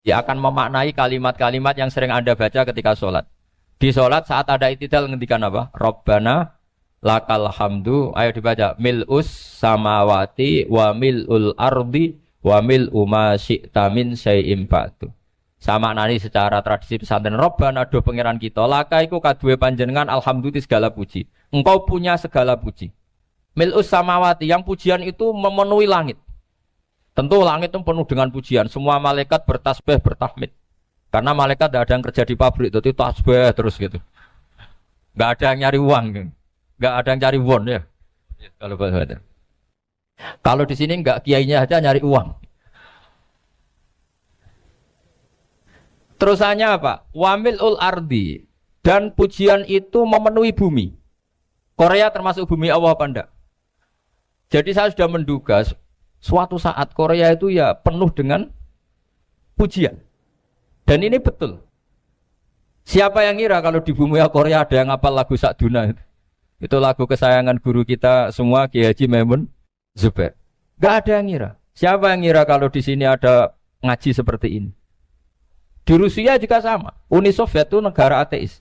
Dia akan memaknai kalimat-kalimat yang sering Anda baca ketika sholat. Di sholat saat ada itidal ngendikan apa? Rabbana lakal hamdu. Ayo dibaca. Mil'us samawati wa mil'ul ardi wa mil'u ma syi'ta min syai'im ba'du. Sama nani secara tradisi pesantren Rabbana do pangeran kita laka iku kaduwe panjenengan alhamdulillah segala puji. Engkau punya segala puji. Mil'us samawati yang pujian itu memenuhi langit. Tentu langit itu penuh dengan pujian. Semua malaikat bertasbih, bertahmid. Karena malaikat tidak ada yang kerja di pabrik, itu tasbih terus gitu. Gak ada yang nyari uang, gak ada yang cari won ya. Kalau di sini gak kiainya aja nyari uang. Terusannya apa? Wamilul ardi, dan pujian itu memenuhi bumi. Korea termasuk bumi Allah apa enggak? Jadi saya sudah menduga suatu saat Korea itu ya penuh dengan pujian. Dan ini betul. Siapa yang ngira kalau di bumi Korea ada yang hafal lagu Sakduna itu? Itu lagu kesayangan guru kita semua, Kiai Haji Maimun Zubair. Gak ada yang ngira. Siapa yang ngira kalau di sini ada ngaji seperti ini? Di Rusia juga sama. Uni Soviet itu negara ateis.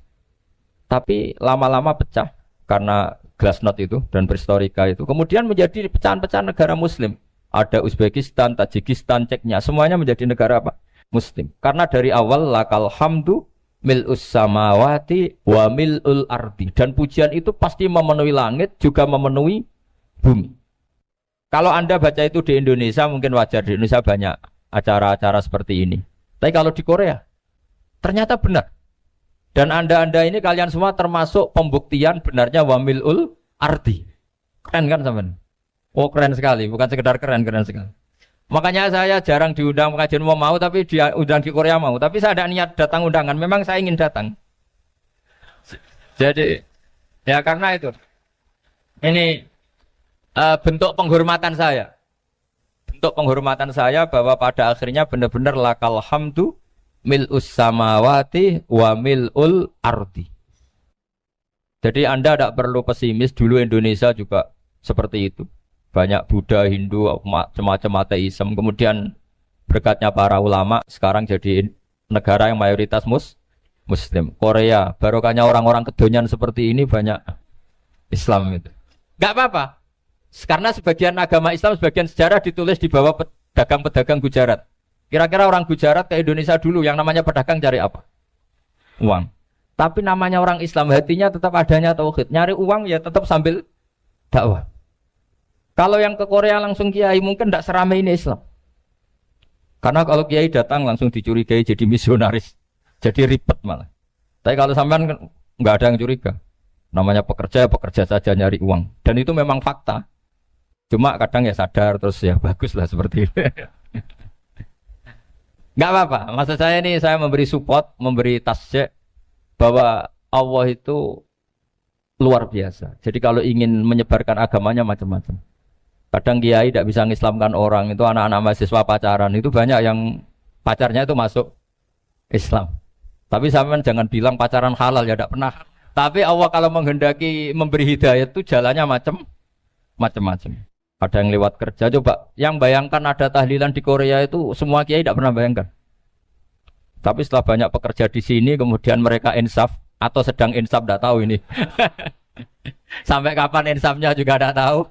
Tapi lama-lama pecah karena Glasnost itu dan Perestroika itu. Kemudian menjadi pecahan-pecahan negara Muslim. Ada Uzbekistan, Tajikistan, Ceknya, semuanya menjadi negara apa? Muslim. Karena dari awal lakal hamdu mil'us samawati wa mil'ul ardi. Dan pujian itu pasti memenuhi langit, juga memenuhi bumi. Kalau Anda baca itu di Indonesia, mungkin wajar. Di Indonesia banyak acara-acara seperti ini. Tapi kalau di Korea, ternyata benar. Dan Anda ini kalian semua termasuk pembuktian benarnya wa mil'ul ardi. Keren kan teman? Oh keren sekali, bukan sekedar keren, keren sekali. Makanya saya jarang diundang pengajian mau, tapi diundang di Korea mau. Tapi saya ada niat datang undangan, memang saya ingin datang. Jadi, ya karena itu. Ini bentuk penghormatan saya. Bentuk penghormatan saya bahwa pada akhirnya benar-benar lakal hamdu mil'us samawati wa mil'ul ardi. Jadi Anda tidak perlu pesimis, dulu Indonesia juga seperti itu. Banyak Buddha, Hindu, macam-macam ateisme. Kemudian berkatnya para ulama sekarang jadi negara yang mayoritas Muslim. Korea, barokahnya orang-orang kedonyan seperti ini banyak Islam itu. Gak apa-apa. Karena sebagian agama Islam, sebagian sejarah ditulis di bawah pedagang-pedagang Gujarat. Kira-kira orang Gujarat ke Indonesia dulu yang namanya pedagang cari apa? Uang. Tapi namanya orang Islam, hatinya tetap adanya tauhid. Nyari uang ya tetap sambil dakwah. Kalau yang ke Korea langsung kiai mungkin tidak seramai ini Islam. Karena kalau kiai datang langsung dicurigai jadi misionaris. Jadi ribet malah. Tapi kalau sampean nggak ada yang curiga. Namanya pekerja, pekerja saja nyari uang. Dan itu memang fakta. Cuma kadang ya sadar terus ya bagus lah seperti itu. Nggak apa-apa. Maksud saya ini saya memberi support, memberi tasjek bahwa Allah itu luar biasa. Jadi kalau ingin menyebarkan agamanya macam-macam. Kadang kiai tidak bisa mengislamkan orang, itu anak-anak mahasiswa pacaran, itu banyak yang pacarnya itu masuk Islam. Tapi sampean jangan bilang pacaran halal, ya tidak pernah. Tapi Allah kalau menghendaki memberi hidayah itu jalannya macam-macam. Ada yang lewat kerja, coba yang bayangkan ada tahlilan di Korea itu semua kiai tidak pernah bayangkan. Tapi setelah banyak pekerja di sini, kemudian mereka insaf atau sedang insaf, tidak tahu ini. Sampai kapan insafnya juga tidak tahu.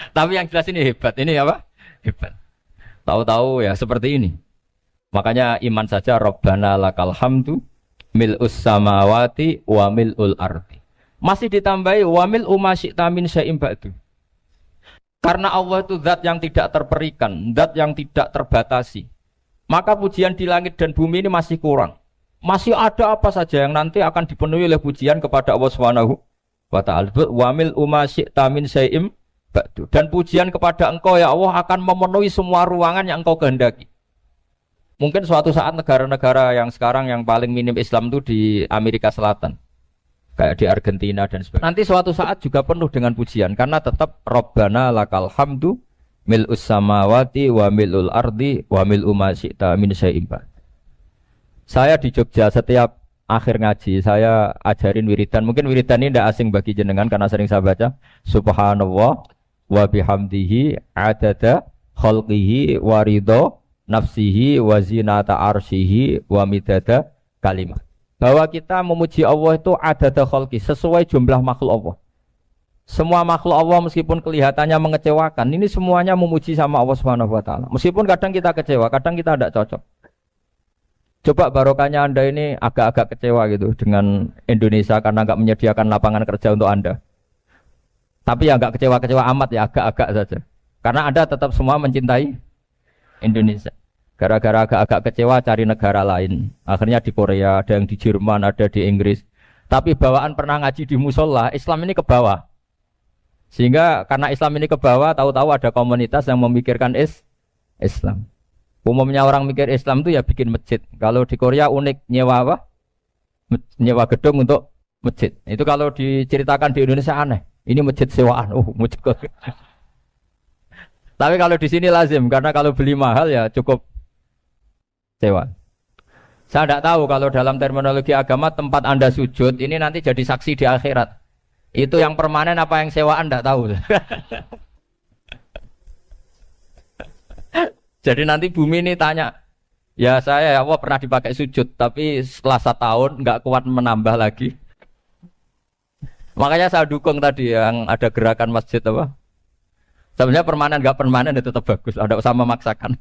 Tapi yang jelas ini hebat. Ini apa? Hebat. Tahu-tahu ya seperti ini. Makanya iman saja Rabbana lakal hamdu mil'us samawati wa mil'ul ardi. Masih ditambahi wa mil'u ma syi'ta min syai'im ba'du. Karena Allah itu zat yang tidak terperikan, zat yang tidak terbatasi. Maka pujian di langit dan bumi ini masih kurang. Masih ada apa saja yang nanti akan dipenuhi oleh pujian kepada Allah Subhanahu wa ta'ala. Wa mil'u ma syi'ta min syai'im. Dan pujian kepada engkau ya Allah akan memenuhi semua ruangan yang engkau kehendaki. Mungkin suatu saat negara-negara yang sekarang yang paling minim Islam itu di Amerika Selatan. Kayak di Argentina dan sebagainya. Nanti suatu saat juga penuh dengan pujian. Karena tetap Rabbana lakal hamdu mil'us samawati wa mil'ul ardi wa mil'u ma syi'ta min syai'im. Saya di Jogja setiap akhir ngaji saya ajarin wiridan. Mungkin wiridan ini tidak asing bagi jenengan karena sering saya baca. Subhanallah wa bihamdihi adada khalqihi wa ridho nafsihi wa zinata arsyihi wa midada kalimat. Bahwa kita memuji Allah itu adada khalqi, sesuai jumlah makhluk Allah. Semua makhluk Allah meskipun kelihatannya mengecewakan, ini semuanya memuji sama Allah Subhanahu wa taala. Meskipun kadang kita kecewa, kadang kita tidak cocok. Coba barokahnya Anda ini agak-agak kecewa gitu dengan Indonesia karena nggak menyediakan lapangan kerja untuk Anda. Tapi ya nggak kecewa-kecewa amat ya, agak-agak saja. Karena Anda tetap semua mencintai Indonesia. Gara-gara agak-agak kecewa cari negara lain. Akhirnya di Korea, ada yang di Jerman, ada di Inggris. Tapi bawaan pernah ngaji di musola, Islam ini ke bawah. Sehingga karena Islam ini ke bawah, tahu-tahu ada komunitas yang memikirkan Islam. Umumnya orang mikir Islam itu ya bikin masjid. Kalau di Korea unik, nyewa apa? Nyewa gedung untuk masjid. Itu kalau diceritakan di Indonesia aneh. Ini masjid sewaan. Masjid. Tapi kalau di sini lazim, karena kalau beli mahal ya cukup sewa. Saya tidak tahu kalau dalam terminologi agama tempat Anda sujud ini nanti jadi saksi di akhirat. Itu yang permanen apa yang sewaan tidak tahu. Jadi nanti bumi ini tanya, ya saya ya Allah pernah dipakai sujud, tapi setelah 1 tahun nggak kuat menambah lagi. Makanya saya dukung tadi yang ada gerakan masjid apa. Sebenarnya permanen nggak permanen itu tetap bagus, ada usah memaksakan.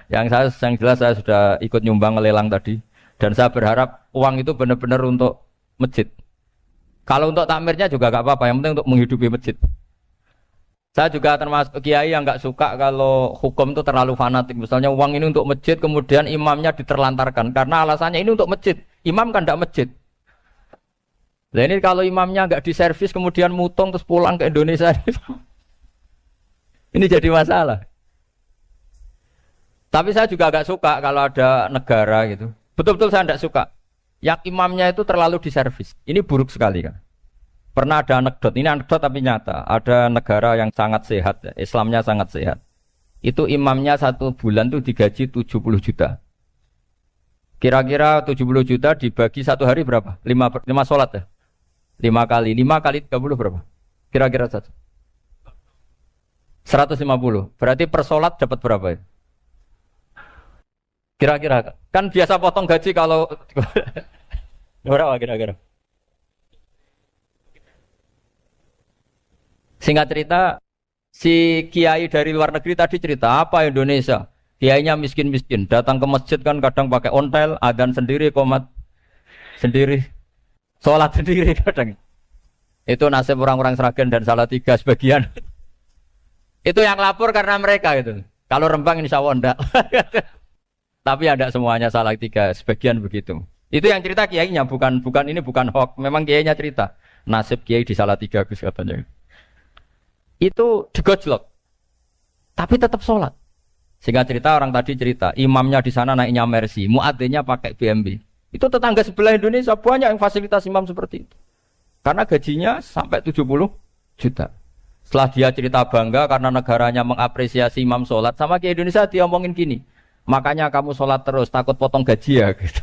Yang jelas saya sudah ikut nyumbang lelang tadi, dan saya berharap uang itu benar-benar untuk masjid. Kalau untuk takmirnya juga gak apa-apa, yang penting untuk menghidupi masjid. Saya juga termasuk kiai yang gak suka kalau hukum itu terlalu fanatik. Misalnya uang ini untuk masjid, kemudian imamnya diterlantarkan. Karena alasannya ini untuk masjid. Imam kan gak masjid. Nah ini kalau imamnya gak diservis, kemudian mutong terus pulang ke Indonesia. Ini jadi masalah. Tapi saya juga gak suka kalau ada negara gitu. Betul-betul saya gak suka. Yang imamnya itu terlalu diservis. Ini buruk sekali kan. Pernah ada anekdot, ini anekdot tapi nyata. Ada negara yang sangat sehat, Islamnya sangat sehat. Itu imamnya 1 bulan tuh digaji 70 juta. Kira-kira 70 juta dibagi 1 hari berapa? 5 sholat ya? 5 kali 30 berapa? Kira-kira saja. 150. Berarti per sholat dapat berapa ya? Kira-kira kan biasa potong gaji kalau berapa kira-kira? Singkat cerita, si kiai dari luar negeri tadi cerita apa Indonesia? Kiainya miskin-miskin, datang ke masjid kan kadang pakai ontel, adzan sendiri, qomat sendiri, sholat sendiri kadang. Itu nasib orang-orang Sragen dan Salatiga sebagian. Itu yang lapor karena mereka itu. Kalau Rembang insya Allah enggak. Tapi ada semuanya Salatiga, sebagian begitu. Itu yang cerita kiainya, bukan ini bukan hoax. Memang kiainya cerita. Nasib kiai di Salatiga Gus katanya. Itu digojlok. Tapi tetap sholat. Sehingga cerita orang tadi cerita, imamnya di sana naiknya Mercy, muadzinnya pakai BMW. Itu tetangga sebelah Indonesia banyak yang fasilitas imam seperti itu. Karena gajinya sampai 70 juta. Setelah dia cerita bangga karena negaranya mengapresiasi imam sholat, sama kiai Indonesia dia omongin gini. Makanya kamu sholat terus, takut potong gaji ya gitu.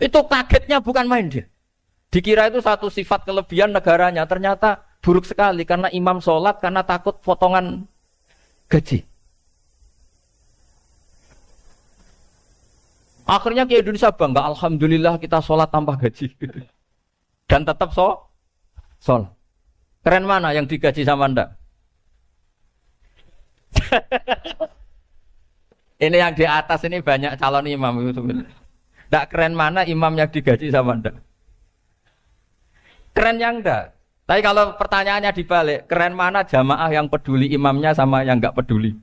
Itu kagetnya bukan main dia. Dikira itu satu sifat kelebihan negaranya, ternyata buruk sekali karena imam sholat karena takut potongan gaji. Akhirnya ke Indonesia bangga, alhamdulillah kita sholat tambah gaji. Dan tetap sholat. Keren mana yang digaji sama Anda? Ini yang di atas ini banyak calon imam itu sebenarnya. Tidak keren mana imam yang digaji sama Anda? Keren yang enggak. Tapi kalau pertanyaannya dibalik, keren mana jamaah yang peduli imamnya sama yang enggak peduli?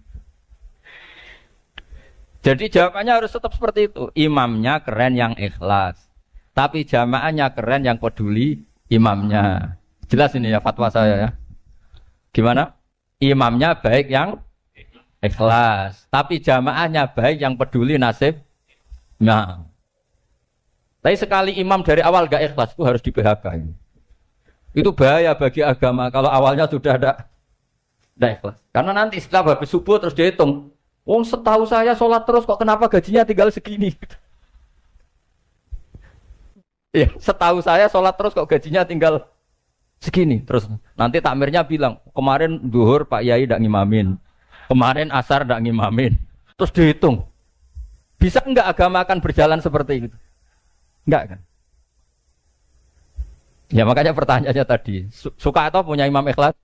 Jadi jawabannya harus tetap seperti itu. Imamnya keren yang ikhlas. Tapi jamaahnya keren yang peduli imamnya. Jelas ini ya fatwa saya ya. Gimana? Imamnya baik yang ikhlas, tapi jamaahnya baik yang peduli nasib. Nah, tapi sekali imam dari awal gak ikhlas itu harus di PHK. Itu bahaya bagi agama kalau awalnya sudah ada ikhlas. Karena nanti setelah habis subuh terus dihitung. Wong setahu saya sholat terus kok kenapa gajinya tinggal segini? Ya, setahu saya sholat terus kok gajinya tinggal segini. Terus nanti takmirnya bilang kemarin zuhur Pak Yai tidak ngimamin. Kemarin asar tidak ngimamin. Terus dihitung. Bisa enggak agama akan berjalan seperti itu? Enggak kan? Ya makanya pertanyaannya tadi, suka atau punya imam ikhlas?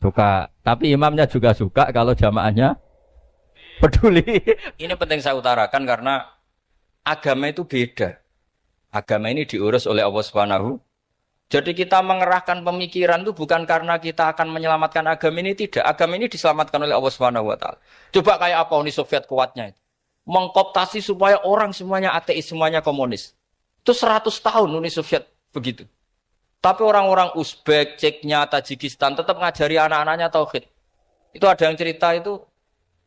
Suka. Tapi imamnya juga suka kalau jamaahnya peduli. Ini penting saya utarakan karena agama itu beda. Agama ini diurus oleh Allah Subhanahu. Jadi kita mengerahkan pemikiran itu bukan karena kita akan menyelamatkan agama ini, tidak. Agama ini diselamatkan oleh Allah Subhanahu wa taala. Coba kayak apa Uni Soviet kuatnya itu. Mengkooptasi supaya orang semuanya ateis, semuanya komunis. Itu 100 tahun Uni Soviet begitu. Tapi orang-orang Uzbek, Ceknya, Tajikistan tetap ngajari anak-anaknya tauhid. Itu ada yang cerita itu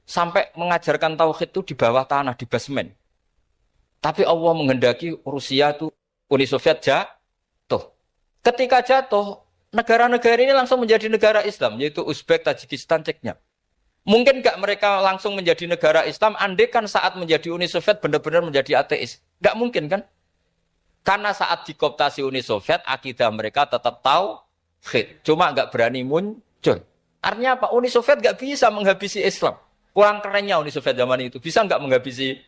sampai mengajarkan tauhid itu di bawah tanah, di basement. Tapi Allah menghendaki Rusia itu Uni Soviet jatuh. Ketika jatuh, negara-negara ini langsung menjadi negara Islam, yaitu Uzbek, Tajikistan, Ceknya. Mungkin nggak mereka langsung menjadi negara Islam, andai kan saat menjadi Uni Soviet benar-benar menjadi ateis. Nggak mungkin kan? Karena saat dikooptasi Uni Soviet, akidah mereka tetap tauhid. Cuma nggak berani muncul. Artinya apa? Uni Soviet nggak bisa menghabisi Islam. Kurang kerennya Uni Soviet zaman itu. Bisa nggak menghabisi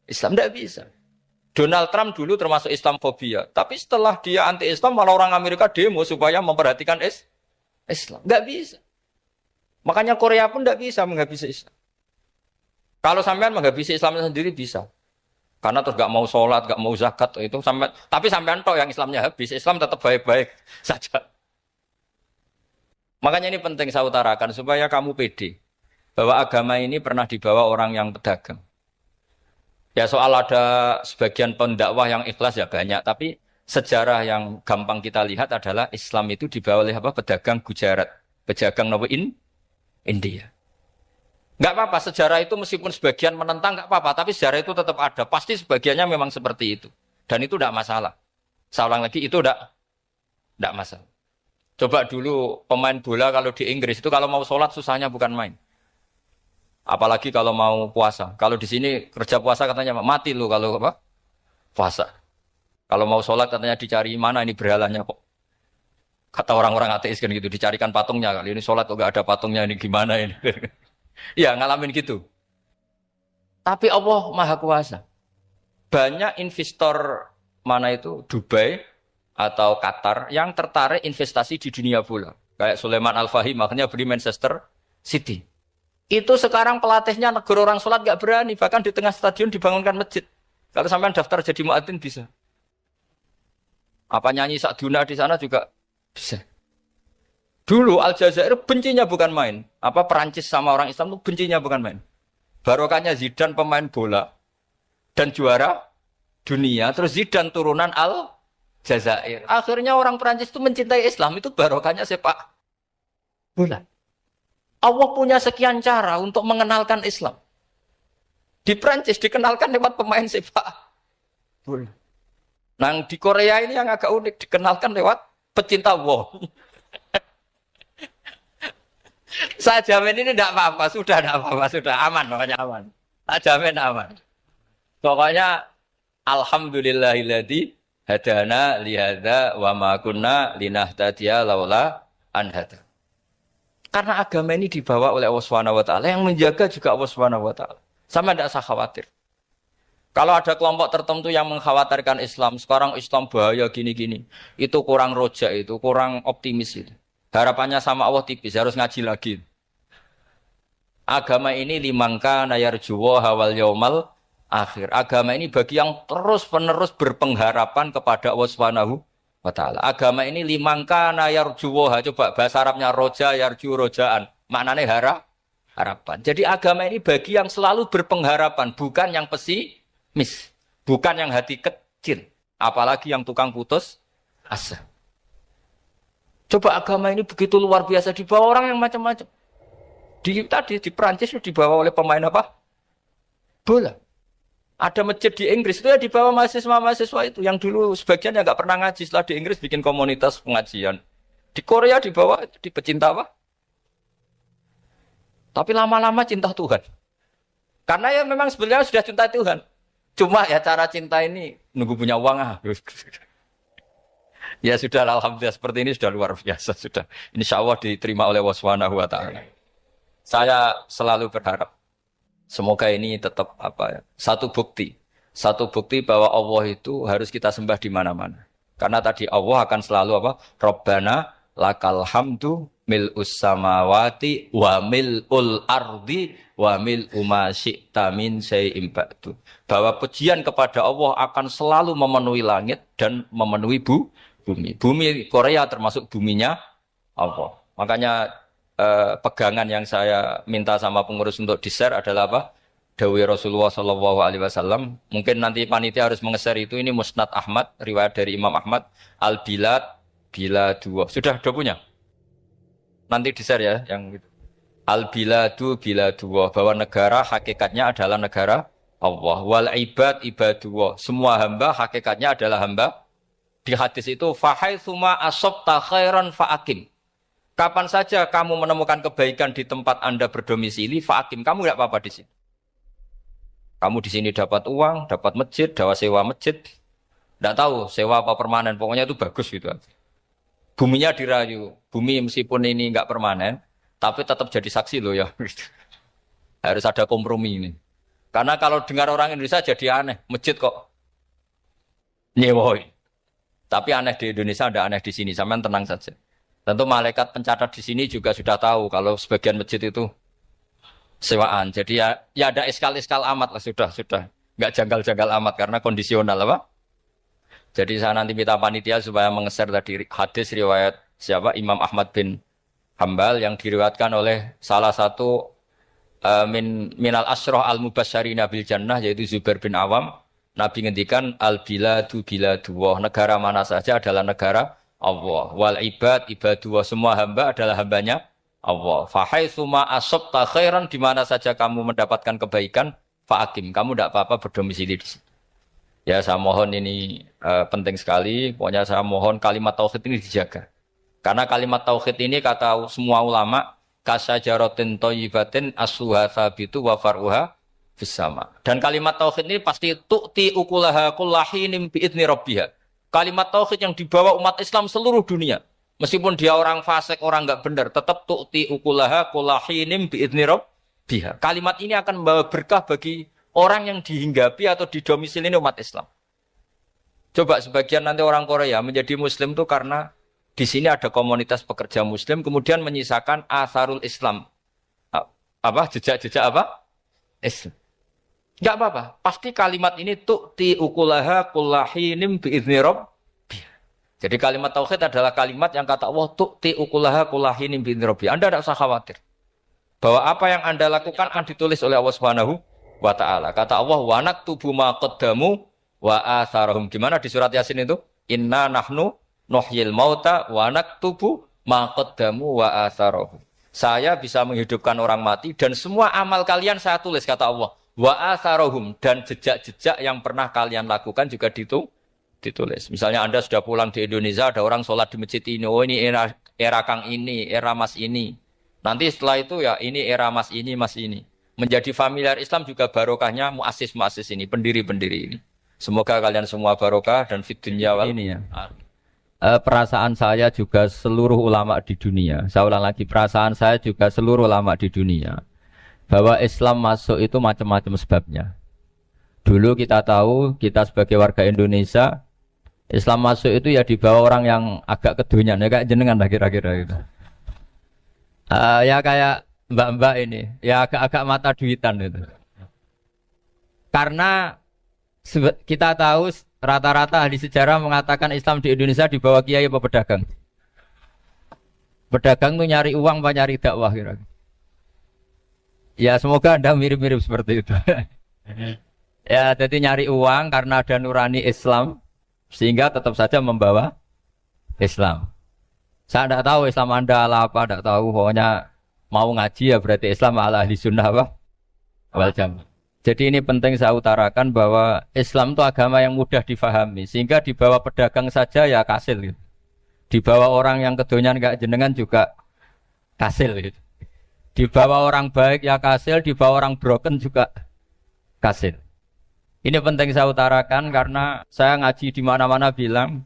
Islam? Nggak bisa. Donald Trump dulu termasuk Islamfobia. Tapi setelah dia anti-Islam, malah orang Amerika demo supaya memperhatikan Islam. Nggak bisa. Makanya Korea pun nggak bisa menghabisi Islam. Kalau sampean menghabisi Islam sendiri bisa. Karena terus nggak mau sholat, nggak mau zakat, itu sampai. Tapi sampean toh yang Islamnya habis, Islam tetap baik-baik saja. Makanya ini penting saya utarakan supaya kamu pede. Bahwa agama ini pernah dibawa orang yang pedagang. Ya soal ada sebagian pendakwah yang ikhlas ya banyak, tapi sejarah yang gampang kita lihat adalah Islam itu dibawa oleh apa? Pedagang Gujarat, pedagang India. Nggak apa-apa, sejarah itu meskipun sebagian menentang nggak apa-apa, tapi sejarah itu tetap ada. Pasti sebagiannya memang seperti itu. Dan itu tidak masalah. Saya ulang lagi, itu tidak masalah. Coba dulu pemain bola kalau di Inggris itu kalau mau sholat susahnya bukan main. Apalagi kalau mau puasa. Kalau di sini kerja puasa katanya mati lu kalau apa? Puasa. Kalau mau sholat katanya dicari mana ini berhalanya kok. Kata orang-orang ateis kan gitu, dicarikan patungnya. Kali ini sholat kok gak ada patungnya, ini gimana ini. Ya ngalamin gitu. Tapi Allah Maha Kuasa. Banyak investor mana itu Dubai atau Qatar yang tertarik investasi di dunia bola. Kayak Sulaiman Al-Fahim makanya beli Manchester City. Itu sekarang pelatihnya negara orang sholat gak berani. Bahkan di tengah stadion dibangunkan masjid. Kalau sampai daftar jadi muadzin bisa. Apa nyanyi Sakduna di sana juga bisa. Dulu Aljazair bencinya bukan main. Apa Perancis sama orang Islam itu bencinya bukan main. Barokahnya Zidane pemain bola. Dan juara dunia. Terus Zidane turunan Aljazair. Akhirnya orang Perancis itu mencintai Islam. Itu barokahnya sepak bola. Allah punya sekian cara untuk mengenalkan Islam. Di Prancis dikenalkan lewat pemain sepak bola. Nah di Korea ini yang agak unik dikenalkan lewat pecinta wow. Saya jamin ini tidak apa-apa, sudah tidak apa-apa, sudah aman, pokoknya aman. Saya jamin aman. Pokoknya alhamdulillahilladzi hadana lihada wa ma kunna linahtadiya laula an hada. Karena agama ini dibawa oleh Allah Subhanahu wa taala, yang menjaga juga Allah Subhanahu wa taala. Sama tidak usah khawatir. Kalau ada kelompok tertentu yang mengkhawatirkan Islam, sekarang Islam bahaya gini-gini, itu kurang roja, itu kurang optimis itu. Harapannya sama Allah tipis, harus ngaji lagi. Agama ini limangka nayarjuwa hawal yaumal akhir. Agama ini bagi yang terus-menerus berpengharapan kepada Allah Subhanahu wa ta'ala. Agama ini limangka nayarjuwa, coba bahasa Arabnya roja, yarju, rojaan. Maknanya harapan. Jadi agama ini bagi yang selalu berpengharapan, bukan yang pesimis. Bukan yang hati kecil. Apalagi yang tukang putus asa. Coba agama ini begitu luar biasa dibawa orang yang macam-macam. Di Perancis dibawa oleh pemain apa? Bola. Ada masjid di Inggris itu ya dibawa mahasiswa-mahasiswa itu yang dulu sebagian yang nggak pernah ngaji, setelah di Inggris bikin komunitas pengajian. Di Korea dibawa di pecinta apa? Tapi lama-lama cinta Tuhan. Karena ya memang sebenarnya sudah cinta Tuhan. Cuma ya cara cinta ini nunggu punya uang ah. Ya sudah, alhamdulillah seperti ini sudah luar biasa sudah. Insya Allah diterima oleh Allah Subhanahu wa taala. Saya selalu berharap Semoga ini tetap satu bukti bahwa Allah itu harus kita sembah di mana-mana. Karena tadi Allah akan selalu apa? Rabbana lakal hamdu mil'us samawati wa mil'ul ardi wa mil'u ma syi'ta min syai'in ba'du. Bahwa pujian kepada Allah akan selalu memenuhi langit dan memenuhi bumi. Bumi Korea termasuk buminya Allah. Makanya pegangan yang saya minta sama pengurus untuk di-share adalah apa? Dawai Rasulullah Shallallahu Alaihi Wasallam. Mungkin nanti panitia harus mengeser itu. Ini Musnad Ahmad, riwayat dari Imam Ahmad. Al-Bilad, Biladuwah. Sudah punya? Nanti di-share ya, yang itu. Al-Biladu, Biladuwah. Bahwa negara hakikatnya adalah negara Allah. Wal ibad, ibadullah. Semua hamba hakikatnya adalah hamba. Di hadis itu, fahaitsuma asabta khairan fa'akim. Kapan saja kamu menemukan kebaikan di tempat Anda berdomisili, fa'akim. Kamu tidak apa-apa di sini. Kamu di sini dapat uang, dapat masjid, dapat sewa masjid. Tidak tahu sewa apa permanen, pokoknya itu bagus gitu. Buminya dirayu. Bumi meskipun ini enggak permanen, tapi tetap jadi saksi loh ya. Harus ada kompromi ini. Karena kalau dengar orang Indonesia jadi aneh, masjid kok nyewoi. Tapi aneh di Indonesia, ada aneh di sini. Sampean tenang saja. Tentu malaikat pencatat di sini juga sudah tahu kalau sebagian masjid itu sewaan. Jadi ya ada iskal-iskal amat lah, sudah. Enggak janggal-janggal amat karena kondisional apa? Jadi saya nanti minta panitia supaya mengeser tadi hadis riwayat siapa? Imam Ahmad bin Hambal yang diriwayatkan oleh salah satu minal asyrah al-mubasysyirina bil jannah yaitu Zubair bin Awam. Nabi ngendikan al-biladu biladullah. Negara mana saja adalah negara Allah. Wal ibad ibadullah. Semua hamba adalah hambanya Allah. Fahaitsuma asabta khairan, di mana saja kamu mendapatkan kebaikan, fa'akim. Kamu tidak apa-apa berdomisili di sini. Ya, saya mohon ini penting sekali. Pokoknya saya mohon kalimat tauhid ini dijaga. Karena kalimat tauhid ini kata semua ulama, kasyajaratin thayyibatin asluha tsabitu wa far'uha fis sama. Dan kalimat tauhid ini pasti tu'ti ukulaha kullahinim bi'idzni rabbiha. Kalimat tauhid yang dibawa umat Islam seluruh dunia. Meskipun dia orang fasik, orang enggak benar, tetap tu'ti ukulaha kullahinim bi'idzni rabbiha. Kalimat ini akan membawa berkah bagi orang yang dihinggapi atau didomisili umat Islam. Coba sebagian nanti orang Korea menjadi muslim itu karena di sini ada komunitas pekerja muslim, kemudian menyisakan asarul Islam. Apa? Jejak-jejak apa? Islam. Enggak apa-apa. Pasti kalimat ini tu'ti ukulaha kullahinim bi'idzni rabbiha. Jadi kalimat tauhid adalah kalimat yang kata Allah tu'ti ukulaha kullahinim bi'idzni rabbiha. Anda tidak usah khawatir bahwa apa yang Anda lakukan akan ditulis oleh Allah Subhanahu wa ta'ala. Kata Allah, wa naktubu ma qaddamu wa atharahum. Gimana di surat Yasin itu? Inna nahnu nuhyil mauta wa naktubu ma qaddamu wa atharahum. Saya bisa menghidupkan orang mati dan semua amal kalian saya tulis, kata Allah. Wa atharahum, dan jejak-jejak yang pernah kalian lakukan juga ditulis. Misalnya Anda sudah pulang di Indonesia, ada orang sholat di masjid ini. Oh, ini era Kang ini, era Mas ini. Nanti setelah itu ya ini era Mas ini, Mas ini. Menjadi familiar Islam juga barokahnya muassis-muassis ini, pendiri-pendiri ini. Semoga kalian semua barokah dan fid dunya wal ini ya. Perasaan saya juga seluruh ulama di dunia. Saya ulang lagi, perasaan saya juga seluruh ulama di dunia. Bahwa Islam masuk itu macam-macam sebabnya. Dulu kita tahu, kita sebagai warga Indonesia, Islam masuk itu ya dibawa orang yang agak kedonyan, ya kayak jenengan lah kira-kira gitu. Ya kayak mbak-mbak ini, ya agak-agak mata duitan itu. Karena kita tahu rata-rata ahli sejarah mengatakan Islam di Indonesia dibawa kiai apa pedagang. Pedagang itu nyari uang apa nyari dakwah kira-kira. Ya semoga Anda mirip-mirip seperti itu. Ya jadi nyari uang karena ada nurani Islam, sehingga tetap saja membawa Islam. Saya tidak tahu Islam Anda ala apa, tidak tahu. Pokoknya mau ngaji ya berarti Islam ala ahli sunnah apa? Wal jamaah. Jadi ini penting saya utarakan bahwa Islam itu agama yang mudah difahami. Sehingga dibawa pedagang saja ya kasil gitu. Dibawa orang yang kedonyan gak jenengan juga kasil gitu. Dibawa orang baik ya kasil, dibawa orang broken juga kasil. Ini penting saya utarakan karena saya ngaji di mana-mana bilang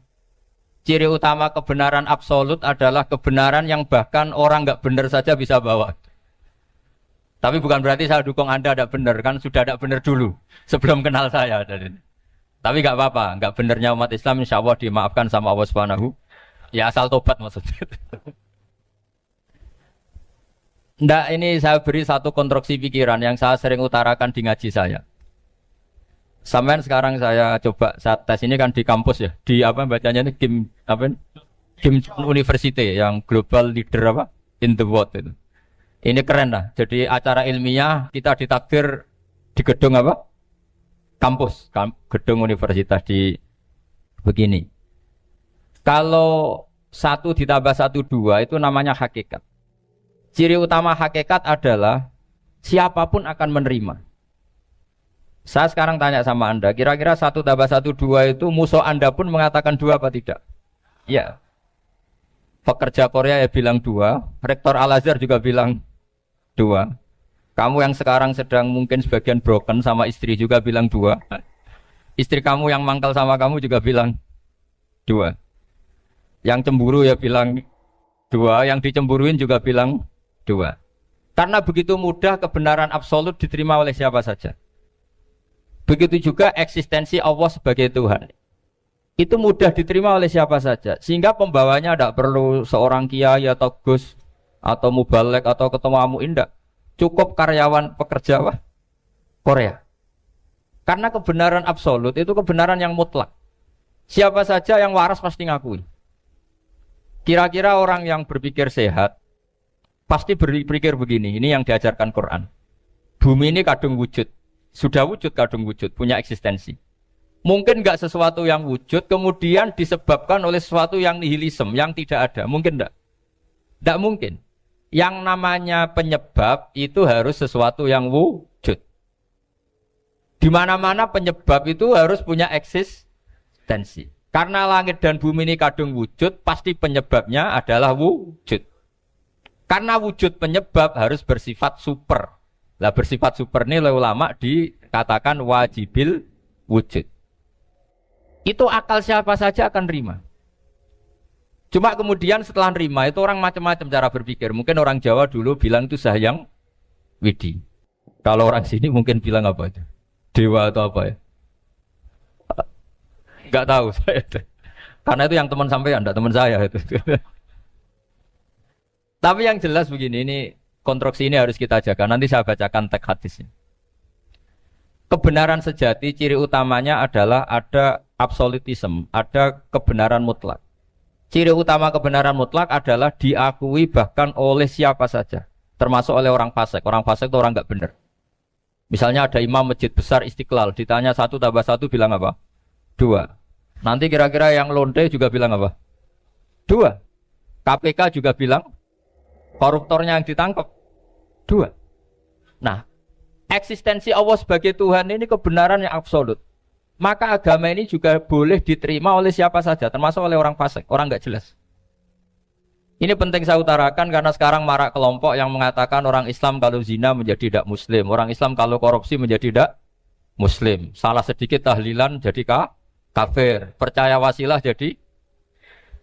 ciri utama kebenaran absolut adalah kebenaran yang bahkan orang nggak benar saja bisa bawa. Tapi bukan berarti saya dukung Anda tidak benar, kan sudah tidak benar dulu sebelum kenal saya. Tapi nggak apa-apa, nggak benernya umat Islam insya Allah dimaafkan sama Allah Subhanahu. Ya asal tobat maksudnya. Nggak, ini saya beri satu konstruksi pikiran yang saya sering utarakan di ngaji saya. Sampai sekarang saya coba saat tes ini kan di kampus ya, di apa bacanya ini Kim apa? Kim University yang global leader apa in the world itu. Ini keren lah. Jadi acara ilmiah kita ditakdir di gedung apa? Kampus, gedung universitas di begini. Kalau 1 ditambah 1 2 itu namanya hakikat. Ciri utama hakikat adalah siapapun akan menerima. Saya sekarang tanya sama Anda, kira-kira 1 tambah 1 2 itu musuh Anda pun mengatakan 2 apa tidak? Ya. Pekerja Korea ya bilang 2, rektor Al-Azhar juga bilang 2. Kamu yang sekarang sedang mungkin sebagian broken sama istri juga bilang 2. Istri kamu yang mangkal sama kamu juga bilang 2. Yang cemburu ya bilang 2, yang dicemburuin juga bilang 2. Karena begitu mudah kebenaran absolut diterima oleh siapa saja. Begitu juga eksistensi Allah sebagai Tuhan. Itu mudah diterima oleh siapa saja. Sehingga pembawanya tidak perlu seorang kiai atau gus atau mubalek atau ketemu amu indah. Cukup karyawan pekerja Korea. Karena kebenaran absolut itu kebenaran yang mutlak. Siapa saja yang waras pasti ngakui. Kira-kira orang yang berpikir sehat pasti berpikir begini, ini yang diajarkan Quran. Bumi ini kadung wujud. Sudah wujud kadung wujud, punya eksistensi. Mungkin enggak sesuatu yang wujud kemudian disebabkan oleh sesuatu yang nihilisme, yang tidak ada. Mungkin enggak? Enggak mungkin. Yang namanya penyebab itu harus sesuatu yang wujud. Di mana-mana penyebab itu harus punya eksistensi. Karena langit dan bumi ini kadung wujud, pasti penyebabnya adalah wujud. Karena wujud penyebab harus bersifat super. Lah bersifat super ini oleh ulama dikatakan wajibil wujud. Itu akal siapa saja akan terima. Cuma kemudian setelah nerima itu orang macam-macam cara berpikir. Mungkin orang Jawa dulu bilang itu Sahyang Widi. Kalau orang sini mungkin bilang apa itu? Dewa atau apa ya? Enggak tahu saya. Karena itu yang teman sampean, enggak teman saya itu. Tapi yang jelas begini, ini konstruksi ini harus kita jaga. Nanti saya bacakan teks hadisnya. Kebenaran sejati ciri utamanya adalah ada absolutisme, ada kebenaran mutlak. Ciri utama kebenaran mutlak adalah diakui bahkan oleh siapa saja, termasuk oleh orang fasik. Orang fasik itu orang enggak benar. Misalnya ada imam masjid besar Istiqlal, ditanya 1 tambah 1 bilang apa? 2. Nanti kira-kira yang lonte juga bilang apa? 2. KPK juga bilang koruptornya yang ditangkap 2. Nah, eksistensi Allah sebagai Tuhan ini kebenaran yang absolut. Maka agama ini juga boleh diterima oleh siapa saja, termasuk oleh orang fasik, orang enggak jelas. Ini penting saya utarakan karena sekarang marak kelompok yang mengatakan orang Islam kalau zina menjadi tidak muslim, orang Islam kalau korupsi menjadi tidak muslim. Salah sedikit tahlilan jadi kafir, percaya wasilah jadi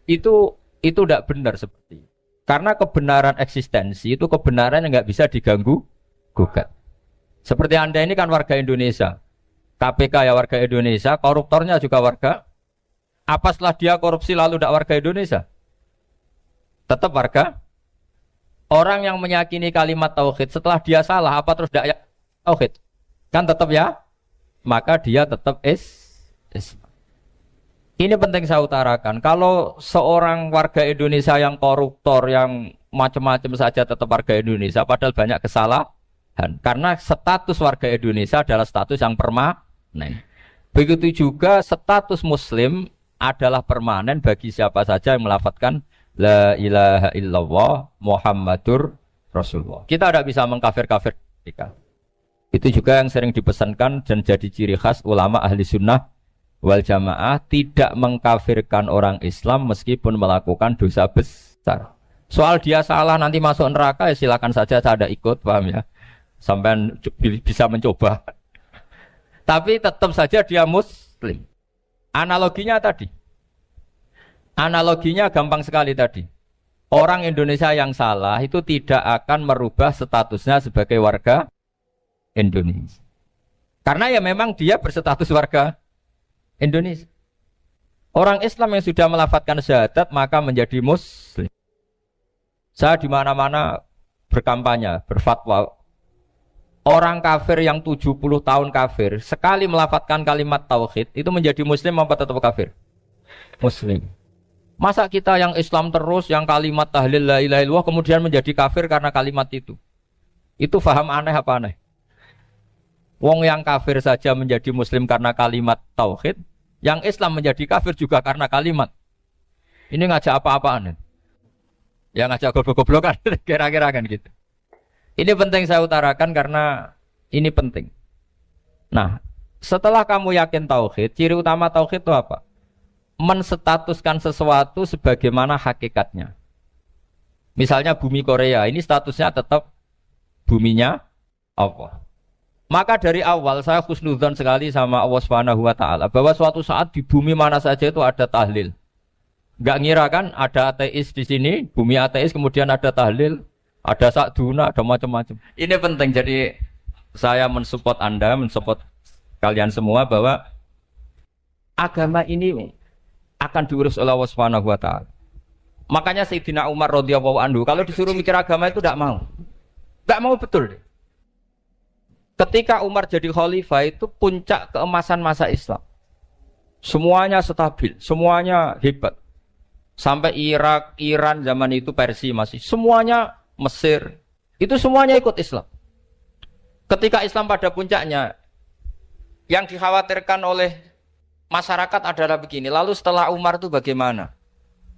itu tidak benar seperti itu. Karena kebenaran eksistensi itu kebenaran yang enggak bisa diganggu gugat. Seperti Anda ini kan warga Indonesia. KPK ya warga Indonesia, koruptornya juga warga. Apa setelah dia korupsi lalu tidak warga Indonesia? Tetap warga. Orang yang meyakini kalimat tauhid setelah dia salah, apa terus tidak tauhid? Kan tetap ya. Maka dia tetap Ini penting saya utarakan. Kalau seorang warga Indonesia yang koruptor, yang macam-macam saja tetap warga Indonesia, padahal banyak kesalahan. Karena status warga Indonesia adalah status yang permanen. Begitu juga status Muslim adalah permanen bagi siapa saja yang melafadzkan La ilaha illallah Muhammadur Rasulullah. Kita tidak bisa mengkafir-kafir mereka. Itu juga yang sering dipesankan dan jadi ciri khas ulama ahli sunnah wal jamaah, tidak mengkafirkan orang Islam meskipun melakukan dosa besar. Soal dia salah nanti masuk neraka ya silakan saja, saya ada ikut, paham ya? Sampai bisa mencoba. Tapi tetap saja dia muslim. Analoginya tadi. Analoginya gampang sekali tadi. Orang Indonesia yang salah itu tidak akan merubah statusnya sebagai warga Indonesia. Karena ya memang dia berstatus warga Indonesia. Orang Islam yang sudah melafadzkan syahadat maka menjadi muslim. Saya di mana-mana berkampanye, berfatwa. Orang kafir yang 70 tahun kafir, sekali melafadzkan kalimat tauhid, itu menjadi muslim apa tetap kafir? Muslim. Masa kita yang Islam terus, yang kalimat tahlil la ilaha illallah kemudian menjadi kafir karena kalimat itu? Itu faham aneh apa aneh? Wong yang kafir saja menjadi muslim karena kalimat tauhid, yang Islam menjadi kafir juga karena kalimat. Ini ngajak apa-apaan? Ya ngajak goblok-goblokan, kira-kira kan gitu. Ini penting saya utarakan karena ini penting. Nah, setelah kamu yakin tauhid, ciri utama tauhid itu apa? Menstatuskan sesuatu sebagaimana hakikatnya. Misalnya bumi Korea, ini statusnya tetap buminya Allah. Maka dari awal saya husnudzon sekali sama Allah Subhanahu wa taala bahwa suatu saat di bumi mana saja itu ada tahlil. Enggak ngira kan ada ateis di sini, bumi ateis kemudian ada tahlil, ada sakduna, ada macam-macam. Ini penting, jadi saya mensupport Anda, mensupport kalian semua bahwa agama ini akan diurus oleh Allah Subhanahu wa taala. Makanya Sayyidina Umar radhiyallahu anhu kalau disuruh mikir agama itu tidak mau. Enggak mau betul. Ketika Umar jadi khalifah itu puncak keemasan masa Islam. Semuanya stabil, semuanya hebat. Sampai Irak, Iran zaman itu Persia masih. Semuanya Mesir. Itu semuanya ikut Islam. Ketika Islam pada puncaknya, yang dikhawatirkan oleh masyarakat adalah begini. Lalu setelah Umar itu bagaimana?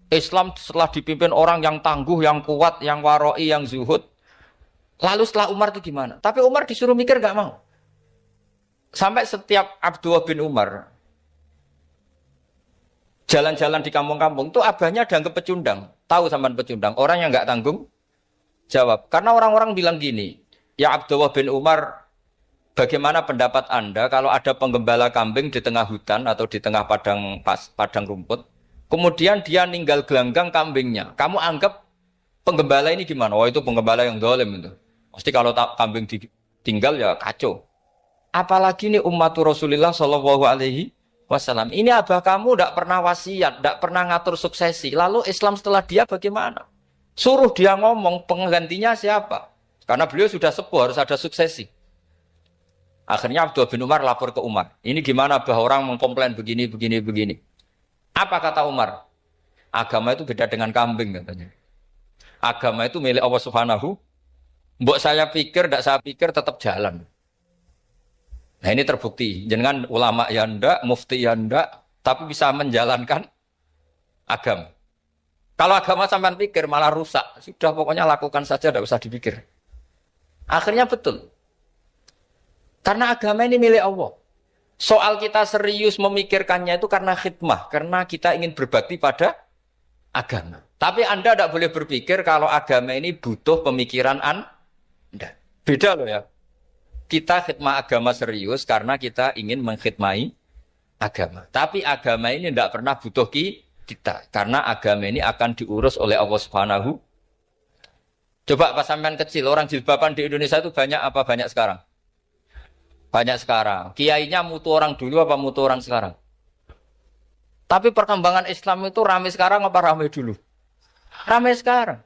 Islam setelah dipimpin orang yang tangguh, yang kuat, yang waroi, yang zuhud. Lalu setelah Umar itu gimana? Tapi Umar disuruh mikir gak mau. Sampai setiap Abdullah bin Umar jalan-jalan di kampung-kampung itu abahnya dianggap pecundang. Tahu sampean pecundang? Orang yang gak tanggung jawab. Karena orang-orang bilang gini, ya Abdullah bin Umar, bagaimana pendapat Anda kalau ada penggembala kambing di tengah hutan atau di tengah padang rumput, kemudian dia ninggal gelanggang kambingnya. Kamu anggap penggembala ini gimana? Oh itu penggembala yang zalim itu. Pasti kalau kambing ditinggal ya kacau. Apalagi nih umatur Rasulullah Shallallahu Alaihi Wasallam. Ini abah kamu tidak pernah wasiat, tidak pernah ngatur suksesi. Lalu Islam setelah dia bagaimana? Suruh dia ngomong penggantinya siapa? Karena beliau sudah sepuh harus ada suksesi. Akhirnya Abdullah bin Umar lapor ke Umar. Ini gimana abah orang mengkomplain begini. Apa kata Umar? Agama itu beda dengan kambing katanya. Agama itu milik Allah Subhanahu. Mbok saya pikir, tidak saya pikir tetap jalan. Nah ini terbukti. Jangan ulama ya ndak, mufti ya ndak, tapi bisa menjalankan agama. Kalau agama sampean pikir malah rusak. Sudah pokoknya lakukan saja, tidak usah dipikir. Akhirnya betul. Karena agama ini milik Allah. Soal kita serius memikirkannya itu karena khidmah. Karena kita ingin berbakti pada agama. Tapi Anda tidak boleh berpikir kalau agama ini butuh pemikiran Anda. Beda loh ya. Kita khidmah agama serius karena kita ingin mengkhidmai agama. Tapi agama ini tidak pernah butuh kita. Karena agama ini akan diurus oleh Allah Subhanahu. Coba pas sampean kecil, orang jilbaban di Indonesia itu banyak apa banyak sekarang? Banyak sekarang. Kiainya mutu orang dulu apa mutu orang sekarang? Tapi perkembangan Islam itu ramai sekarang apa ramai dulu? Ramai sekarang.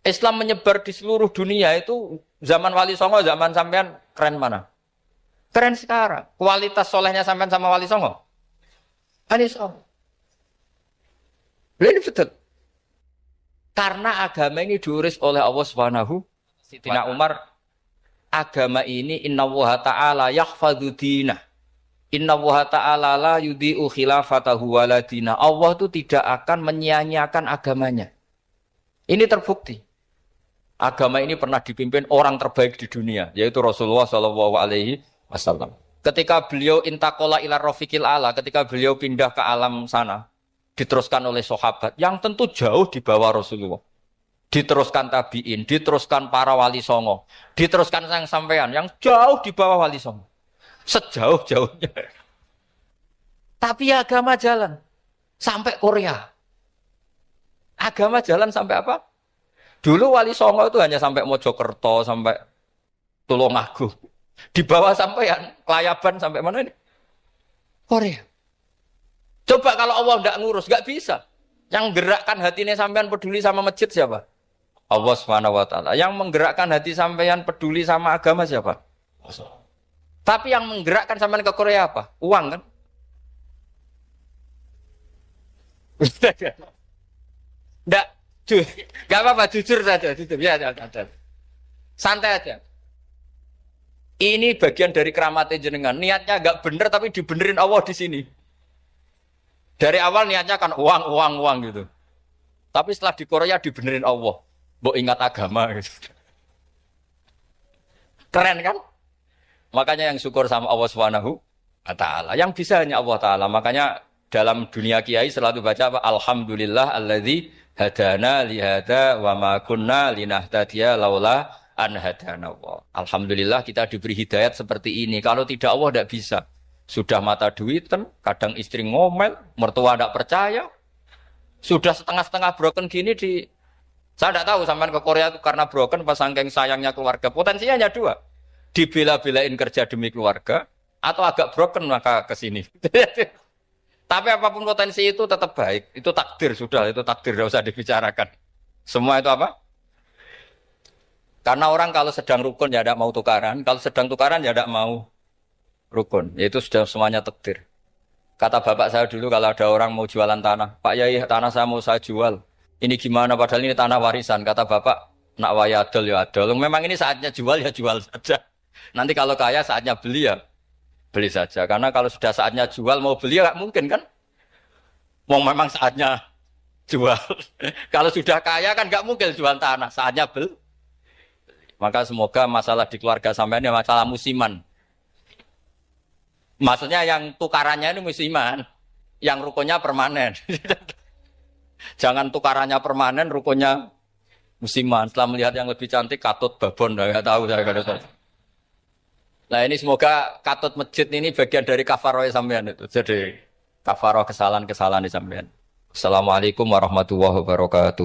Islam menyebar di seluruh dunia itu zaman Wali Songo, zaman sampean keren mana? Keren sekarang. Kualitas solehnya sampean sama Wali Songo? Wali Songo. Ini betul. Karena agama ini diurus oleh Allah Subhanahu. Sayyidina Umar, agama ini innallaha ta'ala yahfadzu dinah. Innallaha ta'ala la yudhi'u khilafatahu waladina. Allah itu tidak akan menyia-nyiakan agamanya. Ini terbukti. Agama ini pernah dipimpin orang terbaik di dunia, yaitu Rasulullah Shallallahu Alaihi Wasallam. Ketika beliau intakola ila rofiqil ala, ketika beliau pindah ke alam sana, diteruskan oleh sahabat yang tentu jauh di bawah Rasulullah. Diteruskan tabiin, diteruskan para wali songo, diteruskan sang sampean yang jauh di bawah wali songo. Sejauh-jauhnya. Tapi agama jalan sampai Korea. Agama jalan sampai apa? Dulu Wali Songo itu hanya sampai Mojokerto, sampai Tulungagung. Di bawah sampai Klayaban sampai mana ini? Korea. Coba kalau Allah tidak ngurus, nggak bisa. Yang gerakkan hatinya sampean peduli sama masjid siapa? Allah Subhanahu wa taala. Yang menggerakkan hati sampean peduli sama agama siapa? Tapi yang menggerakkan sampean ke Korea apa? Uang kan? Enggak, enggak apa-apa, jujur saja, jujur ya, santai aja. Ini bagian dari keramatnya jenengan. Niatnya enggak bener tapi dibenerin Allah di sini. Dari awal niatnya kan uang gitu. Tapi setelah di Korea dibenerin Allah. Mbok ingat agama gitu. Keren kan? Makanya yang syukur sama Allah Subhanahu wa taala. Yang bisa hanya Allah taala. Makanya dalam dunia kiai selalu baca apa? Alhamdulillah alladzi hadana li hada wa ma kunna linahtadiya laula an hadana Allah. Alhamdulillah kita diberi hidayat seperti ini. Kalau tidak Allah tidak bisa. Sudah mata duitan, kadang istri ngomel, mertua tidak percaya. Sudah setengah-setengah broken gini saya tidak tahu sampai ke Korea itu karena broken pas saking sayangnya keluarga. Potensinya hanya dua. Dibela-belain kerja demi keluarga atau agak broken maka ke sini. Tapi apapun potensi itu tetap baik. Itu takdir sudah, itu takdir tidak usah dibicarakan. Semua itu apa? Karena orang kalau sedang rukun ya tidak mau tukaran, kalau sedang tukaran ya tidak mau rukun. Itu sudah semuanya takdir. Kata bapak saya dulu kalau ada orang mau jualan tanah, Pak Yai tanah saya mau saya jual. Ini gimana padahal ini tanah warisan. Kata bapak, nak waya adol ya adol. Memang ini saatnya jual ya jual saja. Nanti kalau kaya saatnya beli ya beli saja. Karena kalau sudah saatnya jual mau beli ya nggak mungkin kan. Mau memang saatnya jual. Kalau sudah kaya kan nggak mungkin jual tanah. Saatnya beli. Maka semoga masalah di keluarga sampean ya masalah musiman. Maksudnya yang tukarannya ini musiman. Yang rukunnya permanen. Jangan tukarannya permanen, rukunnya musiman. Setelah melihat yang lebih cantik, katut babon. Nggak tahu saya kalau nah ini semoga katut masjid ini bagian dari kafaroh sampean itu. Jadi kafaroh kesalahan-kesalahan di sampean. Assalamualaikum warahmatullahi wabarakatuh.